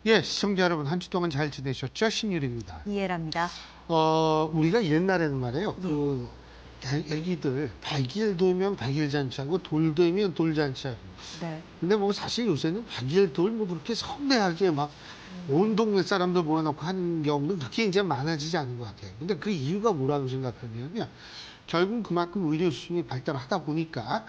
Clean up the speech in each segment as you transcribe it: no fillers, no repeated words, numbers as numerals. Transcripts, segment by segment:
예, 시청자 여러분 한 주 동안 잘 지내셨죠? 신율입니다. 이해랍니다. 우리가 옛날에는 말이에요. 네. 애기들 100일 돌면 100일 잔치하고 돌 되면 돌 잔치하고. 네. 근데 뭐 사실 요새는 100일 돌 뭐 그렇게 성대하게 막 온 동네 사람들 모아놓고 하는 경우는 그렇게 이제 많아지지 않은 것 같아요. 근데 그 이유가 뭐라고 생각하냐면 결국 그만큼 의료 수준이 발달하다 보니까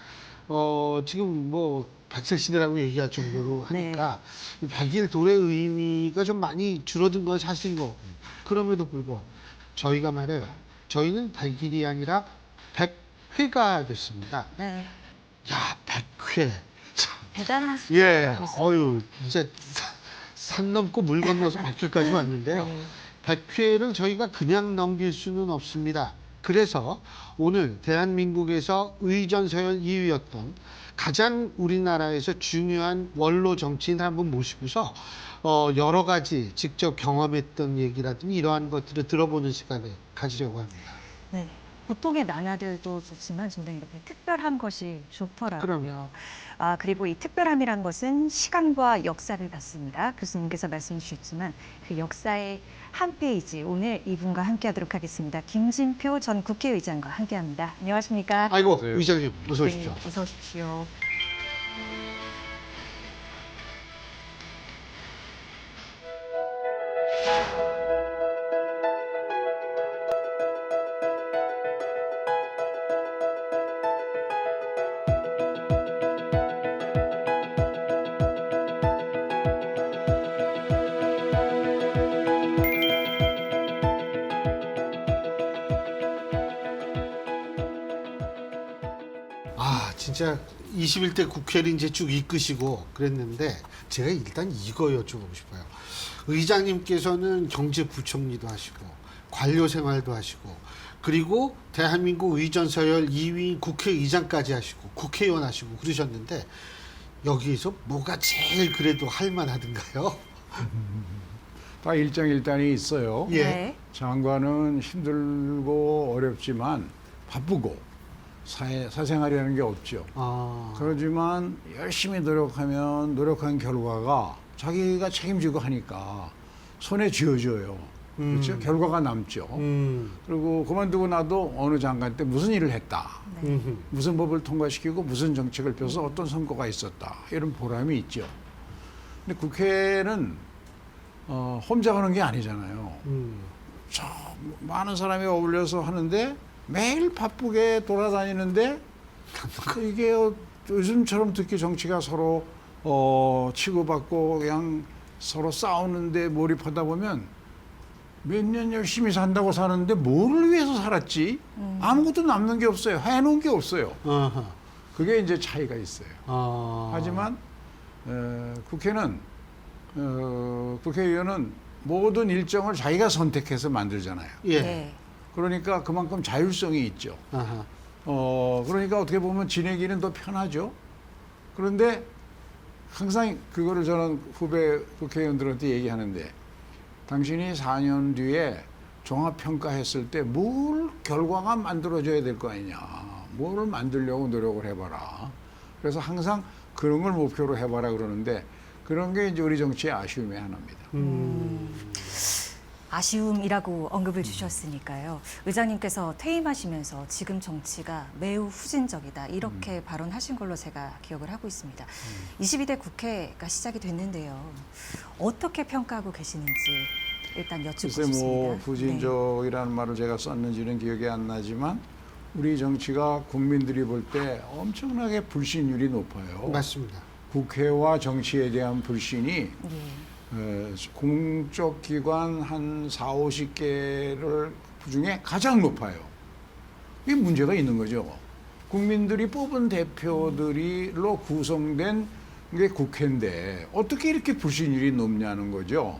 지금 뭐 100세 시대라고 얘기할 정도로 네. 하니까 이 100일 돌의 의미가 좀 많이 줄어든 건 사실이고 그럼에도 불구하고 저희가 말해요. 저희는 100일이 아니라 100회가 됐습니다. 네. 야, 100회. 대단하시죠. 예, 이제 산 넘고 물 건너서 100회까지 왔는데요. 네. 100회를 저희가 그냥 넘길 수는 없습니다. 그래서 오늘 대한민국에서 의전서열 2위였던 가장 우리나라에서 중요한 원로 정치인 한 분 모시고서 여러 가지 직접 경험했던 얘기라든지 이러한 것들을 들어보는 시간을 가지려고 합니다. 네. 보통의 나날들도 좋지만 저는 이렇게 특별한 것이 좋더라고요. 그럼요. 그리고 이 특별함이란 것은 시간과 역사를 갖습니다. 교수님께서 말씀 주셨지만 그 역사의 한 페이지 오늘 이분과 함께하도록 하겠습니다. 김진표 전 국회의장과 함께합니다. 안녕하십니까? 아이고, 네. 의장님 어서 오십시오. 네, 어서 오십시오. 진짜 21대 국회를 이제 쭉 이끄시고 그랬는데 제가 일단 이거 여쭤보고 싶어요. 의장님께서는 경제부총리도 하시고 관료 생활도 하시고 그리고 대한민국 의전서열 2위 국회의장까지 하시고 국회의원 하시고 그러셨는데 여기에서 뭐가 제일 그래도 할만하던가요? 다 일장일단이 있어요. 예. 네. 장관은 힘들고 어렵지만 바쁘고 사생활이라는 게 없죠. 그렇지만 열심히 노력하면 노력한 결과가 자기가 책임지고 하니까 손에 쥐어져요. 그렇죠? 결과가 남죠. 그리고 그만두고 나도 어느 장관 때 무슨 일을 했다. 네. 무슨 법을 통과시키고 무슨 정책을 펴서 어떤 성과가 있었다. 이런 보람이 있죠. 근데 국회는 혼자 하는 게 아니잖아요. 저 많은 사람이 어울려서 하는데 매일 바쁘게 돌아다니는데 이게 요즘처럼 특히 정치가 서로 치고받고 그냥 서로 싸우는데 몰입하다 보면 몇 년 열심히 산다고 사는데 뭐를 위해서 살았지? 아무것도 남는 게 없어요. 해놓은 게 없어요. 그게 이제 차이가 있어요. 하지만 국회는 국회의원은 모든 일정을 자기가 선택해서 만들잖아요. 예. 네. 그러니까 그만큼 자율성이 있죠. 그러니까 어떻게 보면 지내기는 더 편하죠. 그런데 항상 그거를 저는 후배 국회의원들한테 얘기하는데 당신이 4년 뒤에 종합평가했을 때 뭘 결과가 만들어져야 될 거 아니냐. 뭘 만들려고 노력을 해봐라. 그래서 항상 그런 걸 목표로 해봐라 그러는데 그런 게 이제 우리 정치의 아쉬움의 하나입니다. 아쉬움이라고 언급을 주셨으니까요. 의장님께서 퇴임하시면서 지금 정치가 매우 후진적이다 이렇게 발언하신 걸로 제가 기억을 하고 있습니다. 22대 국회가 시작이 됐는데요. 어떻게 평가하고 계시는지 일단 여쭙고 글쎄 싶습니다. 뭐 후진적이라는 말을 제가 썼는지는 기억이 안 나지만 우리 정치가 국민들이 볼 때 엄청나게 불신율이 높아요. 맞습니다. 국회와 정치에 대한 불신이 네. 공적 기관 한 4, 50개를 중에 가장 높아요. 이게 문제가 있는 거죠. 국민들이 뽑은 대표들로 구성된 게 국회인데 어떻게 이렇게 불신율이 높냐는 거죠.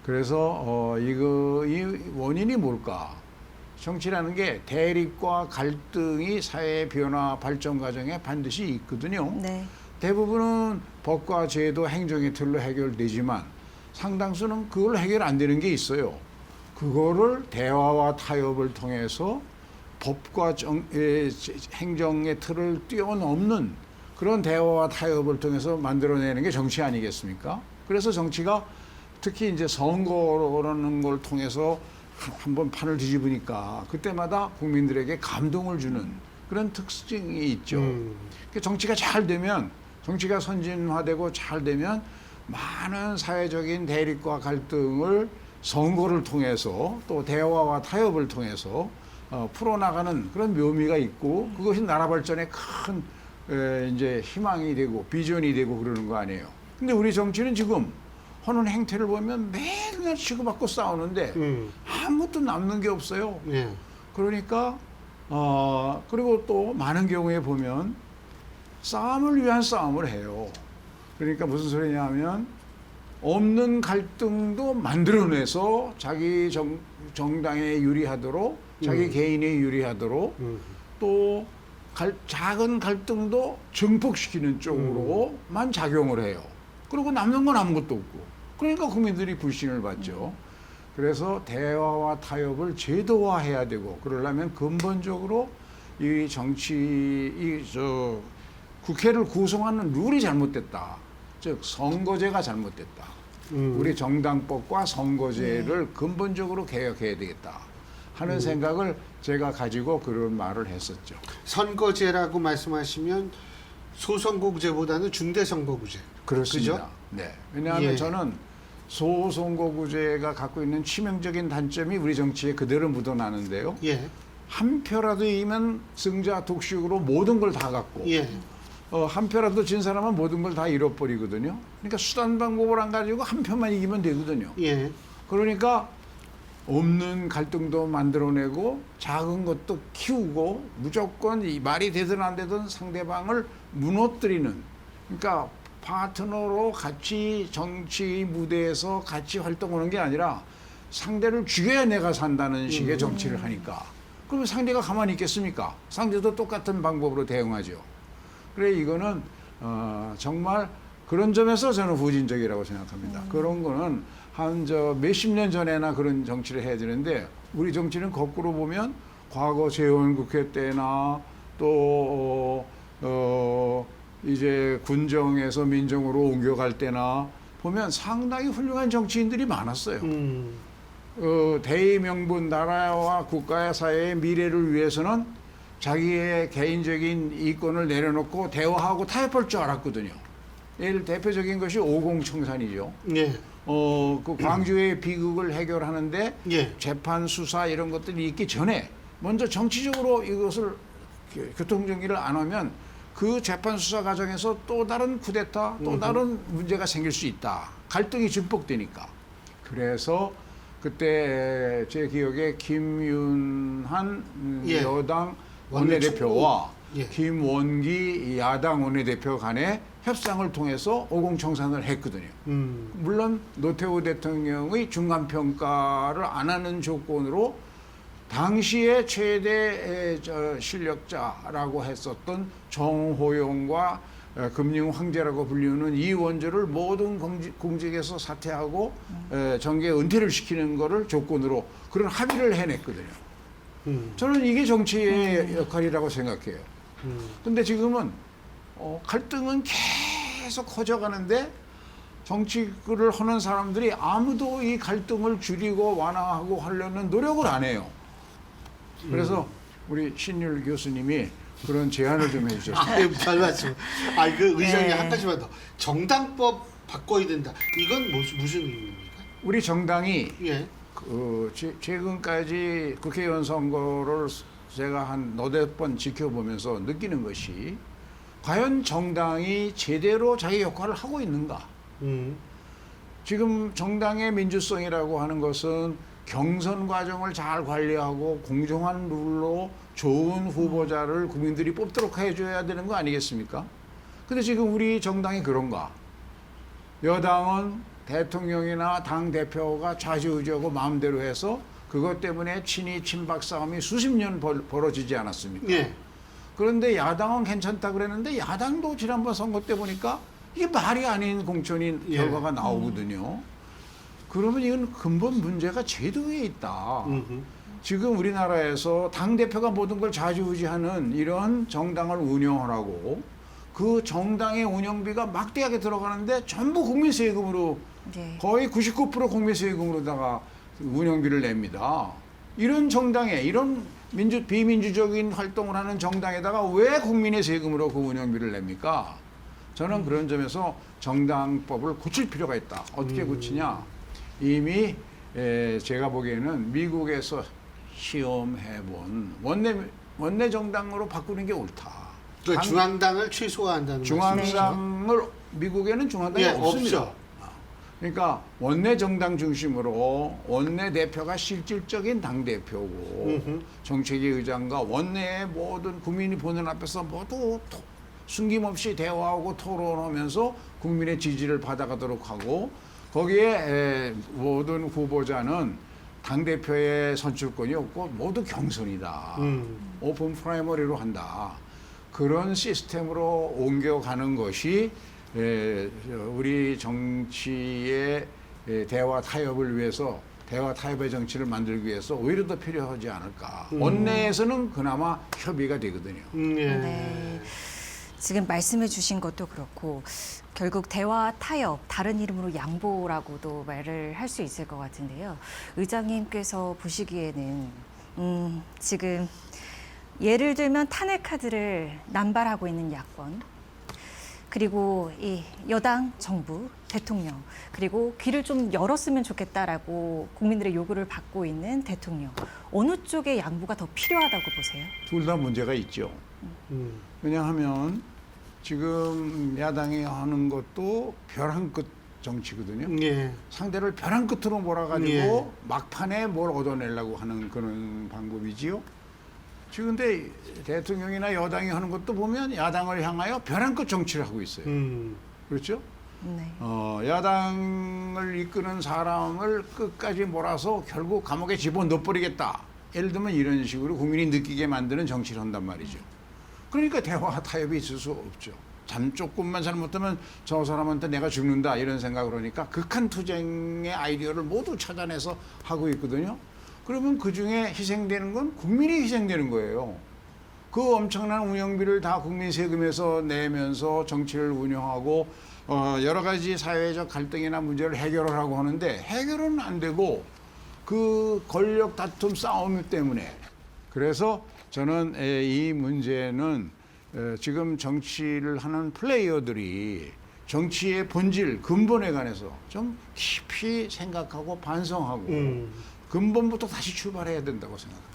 그래서 이 원인이 뭘까? 정치라는 게 대립과 갈등이 사회 변화 발전 과정에 반드시 있거든요. 네. 대부분은 법과 제도, 행정의 틀로 해결되지만 상당수는 그걸 해결 안 되는 게 있어요. 그거를 대화와 타협을 통해서 법과 행정의 틀을 뛰어넘는 그런 대화와 타협을 통해서 만들어내는 게 정치 아니겠습니까? 그래서 정치가 특히 이제 선거라는 걸 통해서 한번 판을 뒤집으니까 그때마다 국민들에게 감동을 주는 그런 특징이 있죠. 그러니까 정치가 잘 되면, 정치가 선진화되고 잘 되면 많은 사회적인 대립과 갈등을 선거를 통해서 또 대화와 타협을 통해서 풀어나가는 그런 묘미가 있고, 그것이 나라 발전에 큰 이제 희망이 되고 비전이 되고 그러는 거 아니에요. 근데 우리 정치는 지금 하는 행태를 보면 맨날 치고받고 싸우는데 아무것도 남는 게 없어요. 예. 그러니까 그리고 또 많은 경우에 보면 싸움을 위한 싸움을 해요. 그러니까 무슨 소리냐면 없는 갈등도 만들어내서 자기 정당에 유리하도록, 자기 개인에 유리하도록 또 작은 갈등도 증폭시키는 쪽으로만 작용을 해요. 그리고 남는 건 아무것도 없고. 그러니까 국민들이 불신을 받죠. 그래서 대화와 타협을 제도화해야 되고, 그러려면 근본적으로 이 국회를 구성하는 룰이 잘못됐다. 즉 선거제가 잘못됐다. 우리 정당법과 선거제를 근본적으로 개혁해야 되겠다 하는 생각을 제가 가지고 그런 말을 했었죠. 선거제라고 말씀하시면 소선거구제보다는 중대선거구제. 그렇습니다. 그죠? 네. 왜냐하면 예. 저는 소선거구제가 갖고 있는 치명적인 단점이 우리 정치에 그대로 묻어나는데요. 예. 한 표라도 이기면 승자 독식으로 모든 걸 다 갖고, 예. 한 표라도 진 사람은 모든 걸 다 잃어버리거든요. 그러니까 수단 방법을 안 가지고 한 표만 이기면 되거든요. 예. 그러니까 없는 갈등도 만들어내고 작은 것도 키우고 무조건 이 말이 되든 안 되든 상대방을 무너뜨리는, 그러니까 파트너로 같이 정치 무대에서 같이 활동하는 게 아니라 상대를 죽여야 내가 산다는 식의 정치를 하니까, 그러면 상대가 가만히 있겠습니까? 상대도 똑같은 방법으로 대응하죠. 그래 이거는 정말 그런 점에서 저는 후진적이라고 생각합니다. 그런 거는 한 몇십 년 전에나 그런 정치를 해야 되는데, 우리 정치는 거꾸로 보면 과거 재헌국회 때나 또 이제 군정에서 민정으로 옮겨갈 때나 보면 상당히 훌륭한 정치인들이 많았어요. 대의명분, 나라와 국가의 사회의 미래를 위해서는 자기의 개인적인 이권을 내려놓고 대화하고 타협할 줄 알았거든요. 예를 대표적인 것이 오공청산이죠. 예. 그 광주의 비극을 해결하는데 예. 재판 수사 이런 것들이 있기 전에 먼저 정치적으로 이것을 교통정리를 안 하면 그 재판 수사 과정에서 또 다른 쿠데타, 또 다른 문제가 생길 수 있다. 갈등이 증폭되니까. 그래서 그때 제 기억에 김윤한 예. 여당 원내대표와 예. 김원기 야당 원내대표 간의 협상을 통해서 오공청산을 했거든요. 물론 노태우 대통령의 중간평가를 안 하는 조건으로 당시에 최대 실력자라고 했었던 정호용과 금융 황제라고 불리는 이 원조를 모든 공직에서 사퇴하고 정계 은퇴를 시키는 거를 조건으로 그런 합의를 해냈거든요. 저는 이게 정치의 역할이라고 생각해요. 근데 지금은 갈등은 계속 커져가는데 정치를 하는 사람들이 아무도 이 갈등을 줄이고 완화하고 하려는 노력을 안 해요. 그래서 우리 신율 교수님이 그런 제안을 좀 해주셨어요. 별 말씀. 그 의장님 네. 한 가지만 더. 정당법 바꿔야 된다. 이건 무슨 의미입니까? 우리 정당이 예. 최근까지 국회의원 선거를 제가 한 너댓 번 지켜보면서 느끼는 것이 과연 정당이 제대로 자기 역할을 하고 있는가? 지금 정당의 민주성이라고 하는 것은 경선 과정을 잘 관리하고 공정한 룰로 좋은 후보자를 국민들이 뽑도록 해줘야 되는 거 아니겠습니까? 근데 지금 우리 정당이 그런가? 여당은 대통령이나 당 대표가 좌지우지하고 마음대로 해서 그것 때문에 친이 친박 싸움이 수십 년 벌어지지 않았습니까? 예. 그런데 야당은 괜찮다 그랬는데 야당도 지난번 선거 때 보니까 이게 말이 아닌 공천인 예. 결과가 나오거든요. 그러면 이건 근본 문제가 제도에 있다. 지금 우리나라에서 당 대표가 모든 걸 좌지우지하는 이런 정당을 운영하라고 그 정당의 운영비가 막대하게 들어가는데 전부 국민 세금으로 예. 거의 99% 국민 세금으로다가 운영비를 냅니다. 이런 정당에 이런 비민주적인 활동을 하는 정당에다가 왜 국민의 세금으로 그 운영비를 냅니까? 저는 그런 점에서 정당법을 고칠 필요가 있다. 어떻게 고치냐? 이미 제가 보기에는 미국에서 시험해본 원내 정당으로 바꾸는 게 옳다. 그 중앙당을 최소화한다는 중앙당을 미국에는 중앙당이 예, 없습니다. 없죠. 그러니까 원내 정당 중심으로 원내 대표가 실질적인 당 대표고 정책위 의장과 원내의 모든 국민이 보는 앞에서 모두 숨김없이 대화하고 토론하면서 국민의 지지를 받아가도록 하고 거기에 모든 후보자는 당 대표의 선출권이 없고 모두 경선이다. 오픈 프라이머리로 한다. 그런 시스템으로 옮겨가는 것이 우리 정치의 대화 타협을 위해서 대화 타협의 정치를 만들기 위해서 오히려 더 필요하지 않을까. 원내에서는 그나마 협의가 되거든요. 예. 네. 지금 말씀해 주신 것도 그렇고 결국 대화 타협, 다른 이름으로 양보라고도 말을 할 수 있을 것 같은데요. 의장님께서 보시기에는 지금 예를 들면 탄핵 카드를 남발하고 있는 야권, 그리고 이 여당, 정부, 대통령, 그리고 귀를 좀 열었으면 좋겠다라고 국민들의 요구를 받고 있는 대통령, 어느 쪽의 양보가 더 필요하다고 보세요? 둘 다 문제가 있죠. 왜냐하면 지금 야당이 하는 것도 벼랑 끝 정치거든요. 예. 상대를 벼랑 끝으로 몰아가지고 예. 막판에 뭘 얻어내려고 하는 그런 방법이지요. 지금 근데 대통령이나 여당이 하는 것도 보면 야당을 향하여 벼랑 끝 정치를 하고 있어요. 그렇죠? 네. 야당을 이끄는 사람을 끝까지 몰아서 결국 감옥에 집어넣어버리겠다. 예를 들면 이런 식으로 국민이 느끼게 만드는 정치를 한단 말이죠. 그러니까 대화 타협이 있을 수 없죠. 조금만 잘못하면 저 사람한테 내가 죽는다 이런 생각을 하니까 극한 투쟁의 아이디어를 모두 찾아내서 하고 있거든요. 그러면 그중에 희생되는 건 국민이 희생되는 거예요. 그 엄청난 운영비를 다 국민 세금에서 내면서 정치를 운영하고 여러 가지 사회적 갈등이나 문제를 해결을 하고 하는데 해결은 안 되고 그 권력 다툼 싸움 때문에. 그래서 저는 이 문제는 지금 정치를 하는 플레이어들이 정치의 본질, 근본에 관해서 좀 깊이 생각하고 반성하고 근본부터 다시 출발해야 된다고 생각합니다.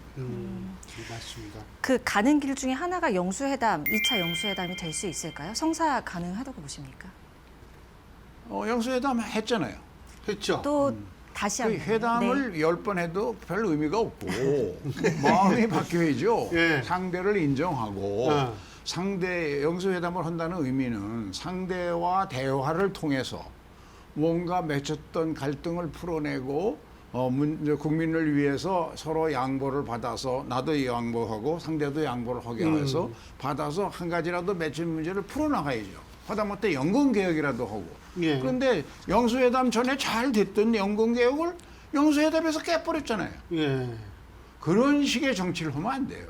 맞습니다. 그 가는 길 중에 하나가 영수회담, 2차 영수회담이 될 수 있을까요? 성사 가능하다고 보십니까? 영수회담 했잖아요. 했죠. 또 다시 그 한번. 회담을 네. 10번 해도 별 의미가 없고 마음이 바뀌어야죠. 예. 상대를 인정하고 어. 상대 영수회담을 한다는 의미는 상대와 대화를 통해서 뭔가 맺혔던 갈등을 풀어내고 국민을 위해서 서로 양보를 받아서 나도 양보하고 상대도 양보를 하게 해서 받아서 한 가지라도 맺힌 문제를 풀어나가야죠. 하다못해 연금개혁이라도 하고. 예. 그런데 영수회담 전에 잘 됐던 연금개혁을 영수회담에서 깨버렸잖아요. 예. 그런 식의 정치를 하면 안 돼요.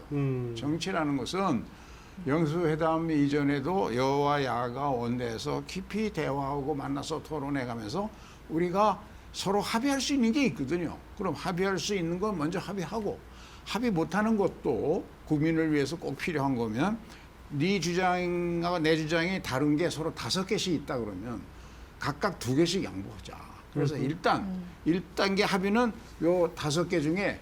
정치라는 것은 영수회담 이전에도 여와 야가 원내에서 깊이 대화하고 만나서 토론해가면서 우리가 서로 합의할 수 있는 게 있거든요. 그럼 합의할 수 있는 건 먼저 합의하고 합의 못하는 것도 국민을 위해서 꼭 필요한 거면 네 주장하고 내 주장이 다른 게 서로 5개씩 있다 그러면 각각 2개씩 양보하자. 그래서 일단 1단계 합의는 요 5개 중에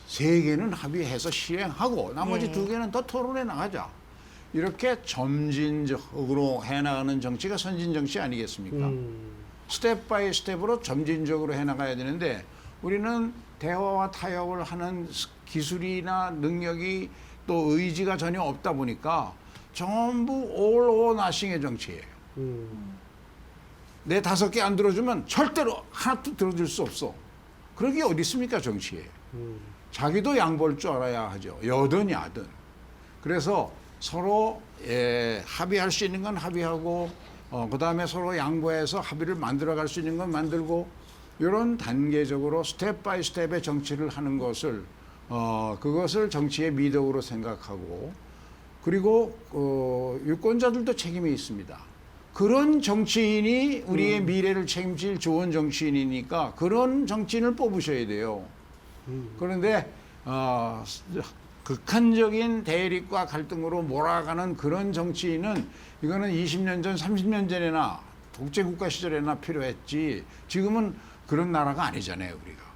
3개는 합의해서 실행하고 나머지 네. 2개는 더 토론해 나가자. 이렇게 점진적으로 해나가는 정치가 선진 정치 아니겠습니까? 스텝 바이 스텝으로 점진적으로 해나가야 되는데 우리는 대화와 타협을 하는 기술이나 능력이 또 의지가 전혀 없다 보니까 전부 all or nothing의 정치예요. 내 5개 안 들어주면 절대로 하나도 들어줄 수 없어. 그런 게 어디 있습니까 정치에. 자기도 양보할 줄 알아야 하죠. 여든 야든. 그래서 서로 합의할 수 있는 건 합의하고 그다음에 서로 양보해서 합의를 만들어갈 수 있는 건 만들고 이런 단계적으로 스텝 바이 스텝의 정치를 하는 것을 그것을 정치의 미덕으로 생각하고 그리고 유권자들도 책임이 있습니다. 그런 정치인이 우리의 미래를 책임질 좋은 정치인이니까 그런 정치인을 뽑으셔야 돼요. 그런데 극한적인 대립과 갈등으로 몰아가는 그런 정치인은 이거는 20년 전, 30년 전에나 독재국가 시절에나 필요했지 지금은 그런 나라가 아니잖아요, 우리가.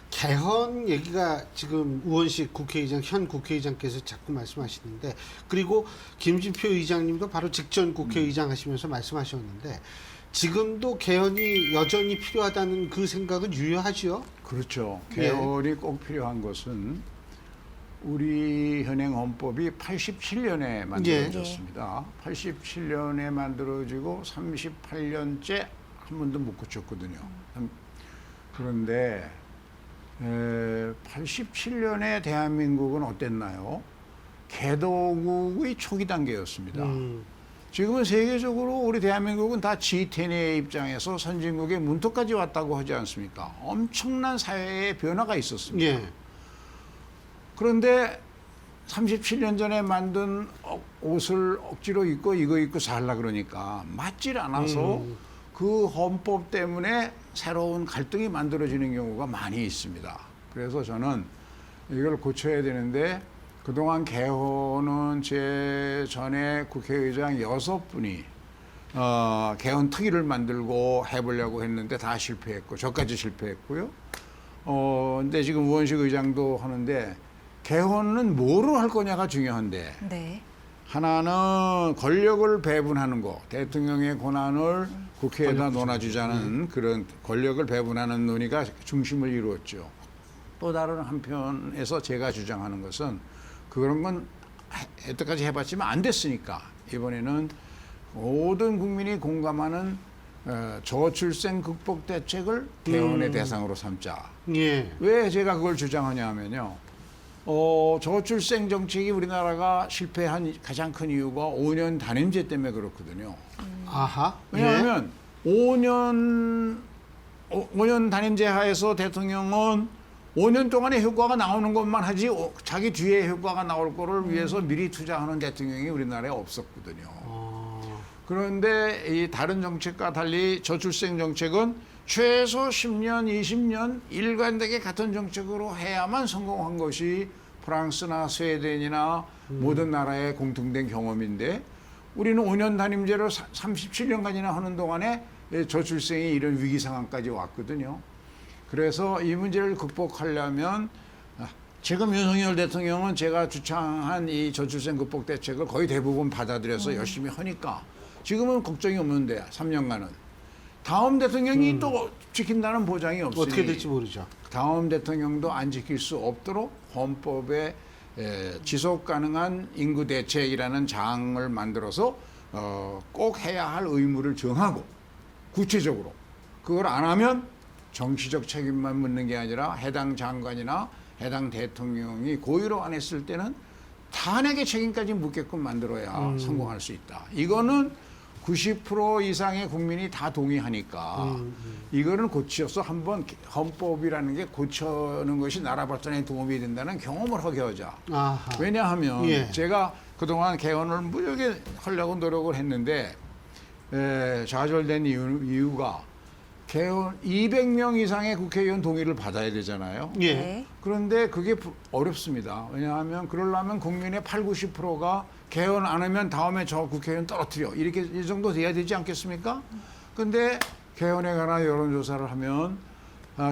개헌 얘기가 지금 우원식 국회의장, 현 국회의장께서 자꾸 말씀하시는데, 그리고 김진표 의장님도 바로 직전 국회의장 하시면서 말씀하셨는데, 지금도 개헌이 여전히 필요하다는 그 생각은 유효하지요? 그렇죠. 개헌이 꼭 필요한 것은 우리 현행 헌법이 87년에 만들어졌습니다. 87년에 만들어지고 38년째 한 번도 못 고쳤거든요. 그런데 87년에 대한민국은 어땠나요? 개도국의 초기 단계였습니다. 지금은 세계적으로 우리 대한민국은 다 G10의 입장에서 선진국의 문턱까지 왔다고 하지 않습니까? 엄청난 사회의 변화가 있었습니다. 예. 그런데 37년 전에 만든 옷을 억지로 입고 이거 입고 살라 그러니까 맞질 않아서 그 헌법 때문에 새로운 갈등이 만들어지는 경우가 많이 있습니다. 그래서 저는 이걸 고쳐야 되는데 그동안 개헌은 제 전에 국회의장 6분이 개헌 특위를 만들고 해보려고 했는데 다 실패했고 저까지 실패했고요. 근데 지금 우원식 의장도 하는데 개헌은 뭐로 할 거냐가 중요한데 네. 하나는 권력을 배분하는 거, 대통령의 권한을 국회에다 논아주자는 그런 권력을 배분하는 논의가 중심을 이루었죠. 또 다른 한편에서 제가 주장하는 것은 그런 건 여태까지 해봤지만 안 됐으니까 이번에는 모든 국민이 공감하는 저출생 극복 대책을 개헌의 대상으로 삼자. 예. 왜 제가 그걸 주장하냐 하면요. 저출생 정책이 우리나라가 실패한 가장 큰 이유가 5년 단임제 때문에 그렇거든요. 아하. 왜냐하면 5년 단임제 하에서 대통령은 5년 동안의 효과가 나오는 것만 하지 자기 뒤에 효과가 나올 거를 위해서 미리 투자하는 대통령이 우리나라에 없었거든요. 그런데 이 다른 정책과 달리 저출생 정책은 최소 10년, 20년 일관되게 같은 정책으로 해야만 성공한 것이 프랑스나 스웨덴이나 모든 나라의 공통된 경험인데 우리는 5년 단임제를 37년간이나 하는 동안에 저출생이 이런 위기 상황까지 왔거든요. 그래서 이 문제를 극복하려면 지금 윤석열 대통령은 제가 주창한 이 저출생 극복 대책을 거의 대부분 받아들여서 열심히 하니까 지금은 걱정이 없는데 3년간은 다음 대통령이 또 지킨다는 보장이 없으니 어떻게 될지 모르죠. 다음 대통령도 안 지킬 수 없도록 헌법에 지속 가능한 인구 대책이라는 장을 만들어서 꼭 해야 할 의무를 정하고 구체적으로 그걸 안 하면 정치적 책임만 묻는 게 아니라 해당 장관이나 해당 대통령이 고의로 안 했을 때는 탄핵의 책임까지 묻게끔 만들어야 성공할 수 있다. 이거는 90% 이상의 국민이 다 동의하니까 이거는 고쳐서 한번 헌법이라는 게 고쳐는 것이 나라 발전에 도움이 된다는 경험을 하게 하자. 아하. 왜냐하면 예. 제가 그동안 개헌을 무지하게 하려고 노력을 했는데 좌절된 이유가 개헌 200명 이상의 국회의원 동의를 받아야 되잖아요. 예. 네. 그런데 그게 어렵습니다. 왜냐하면 그러려면 국민의 8, 90%가 개헌 안 하면 다음에 저 국회의원 떨어뜨려. 이렇게 이 정도 돼야 되지 않겠습니까? 근데 개헌에 관한 여론조사를 하면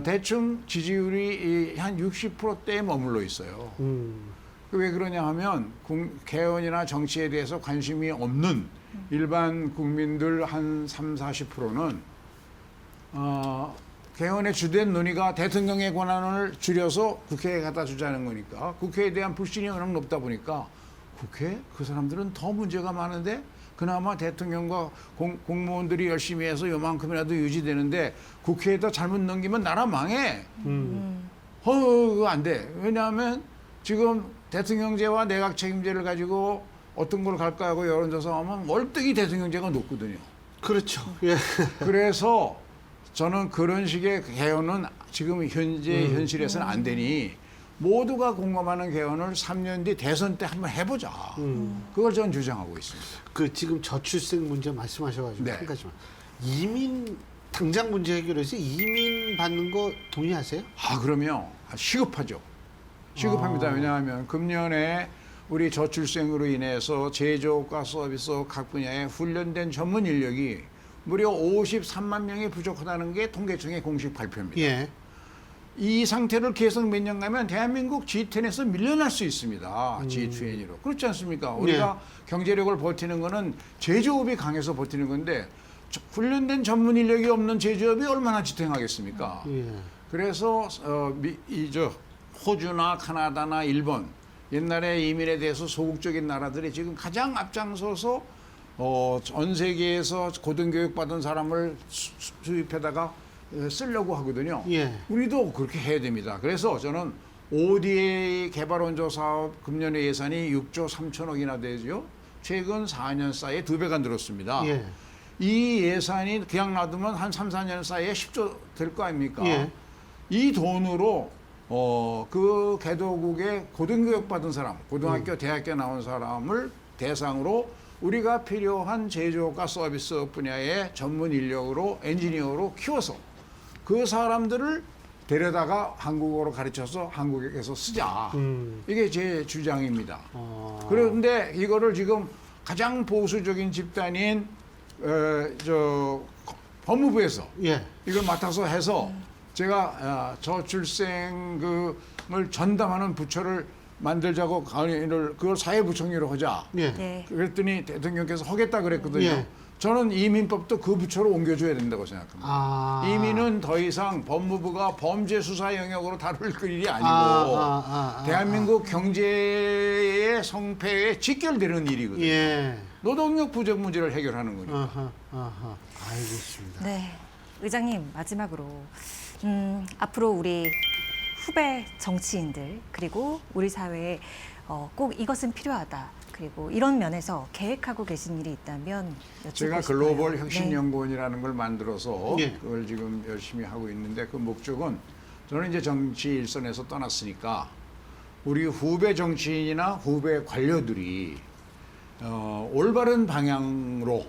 대충 지지율이 한 60%대에 머물러 있어요. 왜 그러냐 하면 개헌이나 정치에 대해서 관심이 없는 일반 국민들 한 3, 40%는 개헌의 주된 논의가 대통령의 권한을 줄여서 국회에 갖다 주자는 거니까 국회에 대한 불신이 워낙 높다 보니까 국회? 그 사람들은 더 문제가 많은데 그나마 대통령과 공무원들이 열심히 해서 요만큼이라도 유지되는데 국회에다 잘못 넘기면 나라 망해. 그거 안 돼. 왜냐하면 지금 대통령제와 내각 책임제를 가지고 어떤 걸 갈까 하고 여론조사하면 월등히 대통령제가 높거든요. 그렇죠. 예. 그래서 저는 그런 식의 개헌은 지금 현재 현실에서는 안 되니 모두가 공감하는 개헌을 3년 뒤 대선 때 한번 해보자. 그걸 저는 주장하고 있습니다. 그 지금 저출생 문제 말씀하셔가지고 네. 한 가지만 이민 당장 문제 해결해서 이민 받는 거 동의하세요? 그러면 시급하죠. 시급합니다. 왜냐하면 금년에 우리 저출생으로 인해서 제조업과 서비스업 각 분야에 훈련된 전문 인력이 무려 53만 명이 부족하다는 게 통계청의 공식 발표입니다. 예. 이 상태를 계속 몇 년 가면 대한민국 G10에서 밀려날 수 있습니다. G20으로. 그렇지 않습니까? 우리가 경제력을 버티는 거는 제조업이 강해서 버티는 건데 훈련된 전문 인력이 없는 제조업이 얼마나 지탱하겠습니까? 예. 그래서 호주나 카나다나 일본 옛날에 이민에 대해서 소극적인 나라들이 지금 가장 앞장서서 전 세계에서 고등교육 받은 사람을 수입해다가 쓰려고 하거든요. 예. 우리도 그렇게 해야 됩니다. 그래서 저는 ODA 개발원조 사업 금년의 예산이 6조 3천억이나 되죠. 최근 4년 사이에 2배가 늘었습니다. 예. 이 예산이 그냥 놔두면 한 3, 4년 사이에 10조 될 거 아닙니까? 예. 이 돈으로 그 개도국의 고등교육 받은 사람, 고등학교, 대학교 나온 사람을 대상으로 우리가 필요한 제조업과 서비스 분야의 전문 인력으로 엔지니어로 키워서 그 사람들을 데려다가 한국어로 가르쳐서 한국에서 쓰자. 이게 제 주장입니다. 그런데 이거를 지금 가장 보수적인 집단인 법무부에서 예. 이걸 맡아서 해서 제가 저출생을 전담하는 부처를 만들자고 강의를 그걸 사회부총리로 하자. 예. 네. 그랬더니 대통령께서 하겠다 그랬거든요. 예. 저는 이민법도 그 부처로 옮겨줘야 된다고 생각합니다. 이민은 더 이상 법무부가 범죄 수사 영역으로 다룰 일이 아니고 대한민국 경제의 성패에 직결되는 일이거든요. 예. 노동력 부족 문제를 해결하는 거니까. 아하. 알겠습니다. 네. 의장님, 마지막으로 앞으로 우리 후배 정치인들 그리고 우리 사회에 꼭 이것은 필요하다. 그리고 이런 면에서 계획하고 계신 일이 있다면 여쭙고 제가 싶어요. 글로벌 네. 혁신연구원이라는 걸 만들어서 예. 그걸 지금 열심히 하고 있는데 그 목적은 저는 이제 정치 일선에서 떠났으니까 우리 후배 정치인이나 후배 관료들이 올바른 방향으로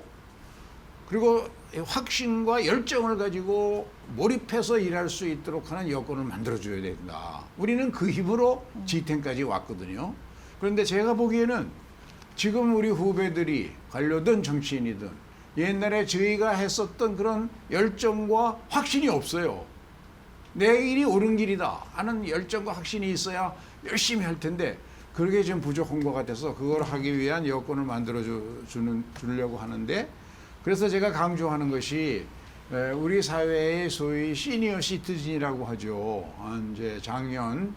그리고 확신과 열정을 가지고 몰입해서 일할 수 있도록 하는 여건을 만들어줘야 된다. 우리는 그 힘으로 G10까지 왔거든요. 그런데 제가 보기에는 지금 우리 후배들이 관료든 정치인이든 옛날에 저희가 했었던 그런 열정과 확신이 없어요. 내 일이 옳은 길이다 하는 열정과 확신이 있어야 열심히 할 텐데 그게 좀 부족한 것 같아서 그걸 하기 위한 여건을 만들어 주려고 하는데 그래서 제가 강조하는 것이 우리 사회의 소위 시니어 시티즌이라고 하죠. 이제 장년,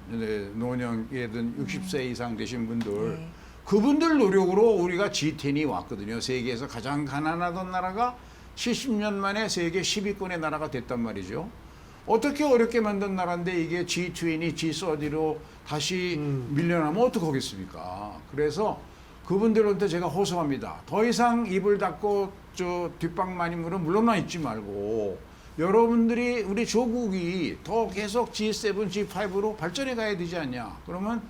노년이든 60세 이상 되신 분들 네. 그분들 노력으로 우리가 G10이 왔거든요. 세계에서 가장 가난하던 나라가 70년 만에 세계 10위권의 나라가 됐단 말이죠. 어떻게 어렵게 만든 나라인데 이게 G20, G30로 다시 밀려나면 어떡하겠습니까? 그래서 그분들한테 제가 호소합니다. 더 이상 입을 닫고 저 뒷방 많이 물러나 있지 말고 여러분들이 우리 조국이 더 계속 G7, G5로 발전해 가야 되지 않냐. 그러면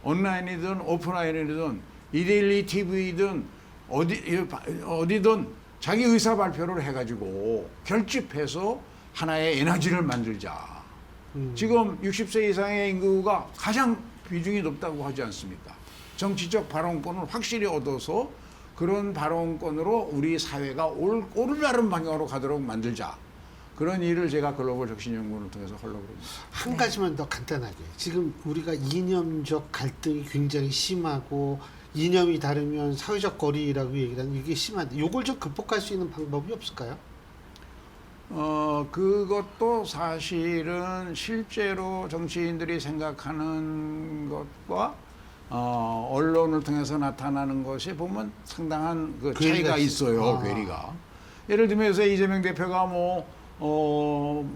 온라인이든 오프라인이든 이데일리 TV든 어디든 자기 의사 발표를 해가지고 결집해서 하나의 에너지를 만들자. 지금 60세 이상의 인구가 가장 비중이 높다고 하지 않습니까? 정치적 발언권을 확실히 얻어서 그런 발언권으로 우리 사회가 올바른 방향으로 가도록 만들자. 그런 일을 제가 글로벌 혁신연구원을 통해서 하려고 합니다. 한 가지만 더 간단하게. 지금 우리가 이념적 갈등이 굉장히 심하고 이념이 다르면 사회적 거리라고 얘기를 하는 이게 심한데 이걸 좀 극복할 수 있는 방법이 없을까요? 그것도 사실은 실제로 정치인들이 생각하는 것과 언론을 통해서 나타나는 것이 보면 상당한 그 차이가 있어요. 괴리가. 예를 들면서 이재명 대표가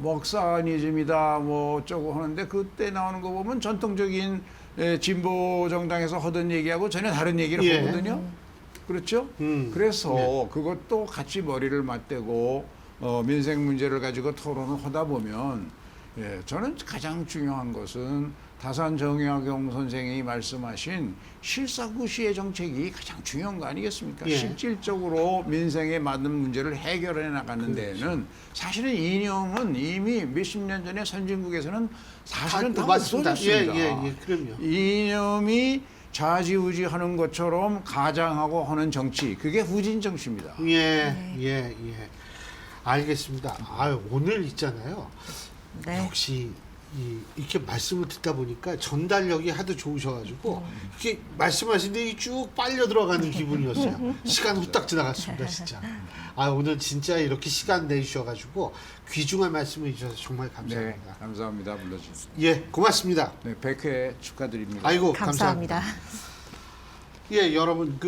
먹사니즘이다 뭐 어쩌고 하는데 그때 나오는 거 보면 전통적인 진보 정당에서 하던 얘기하고 전혀 다른 얘기를 하거든요. 그렇죠? 그래서 그것도 같이 머리를 맞대고 민생 문제를 가지고 토론을 하다 보면 저는 가장 중요한 것은 다산 정약용 선생이 말씀하신 실사구시의 정책이 가장 중요한 거 아니겠습니까? 예. 실질적으로 민생에 맞는 문제를 해결해 나가는 데에는 사실은 이념은 이미 몇십 년 전에 선진국에서는 사실은 다 맞습니다. 없어졌습니다. 예, 그럼요. 이념이 좌지우지하는 것처럼 가장하고 하는 정치, 그게 후진 정치입니다. 예. 알겠습니다. 오늘 있잖아요. 네. 역시 이렇게 말씀을 듣다 보니까 전달력이 하도 좋으셔가지고 이렇게 말씀하시는데 이쭉 빨려 들어가는 기분이었어요. 시간 후딱 지나갔습니다, 진짜. 오늘 진짜 이렇게 시간 내주셔가지고 귀중한 말씀을 해주셔서 정말 네, 감사합니다. 감사합니다. 불러주셔서. 예, 고맙습니다. 네, 100회 축하드립니다. 아이고, 감사합니다. 예, 여러분,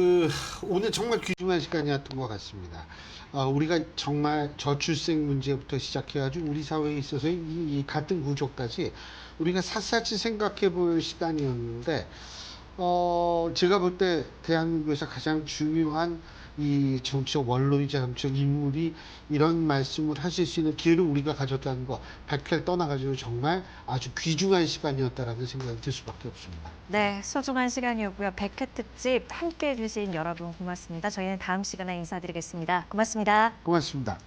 오늘 정말 귀중한 시간이었던 것 같습니다. 우리가 정말 저출생 문제부터 시작해가지고 우리 사회에 있어서 이 갈등 구조까지 우리가 샅샅이 생각해 볼 시간이었는데, 제가 볼 때 대한민국에서 가장 중요한 이 정치적 원로이자 정치적 인물이 이런 말씀을 하실 수 있는 기회를 우리가 가졌다는 거 100회를 떠나가지고 정말 아주 귀중한 시간이었다라는 생각이 들 수밖에 없습니다. 네, 소중한 시간이었고요. 100회 특집 함께해 주신 여러분 고맙습니다. 저희는 다음 시간에 인사드리겠습니다. 고맙습니다. 고맙습니다.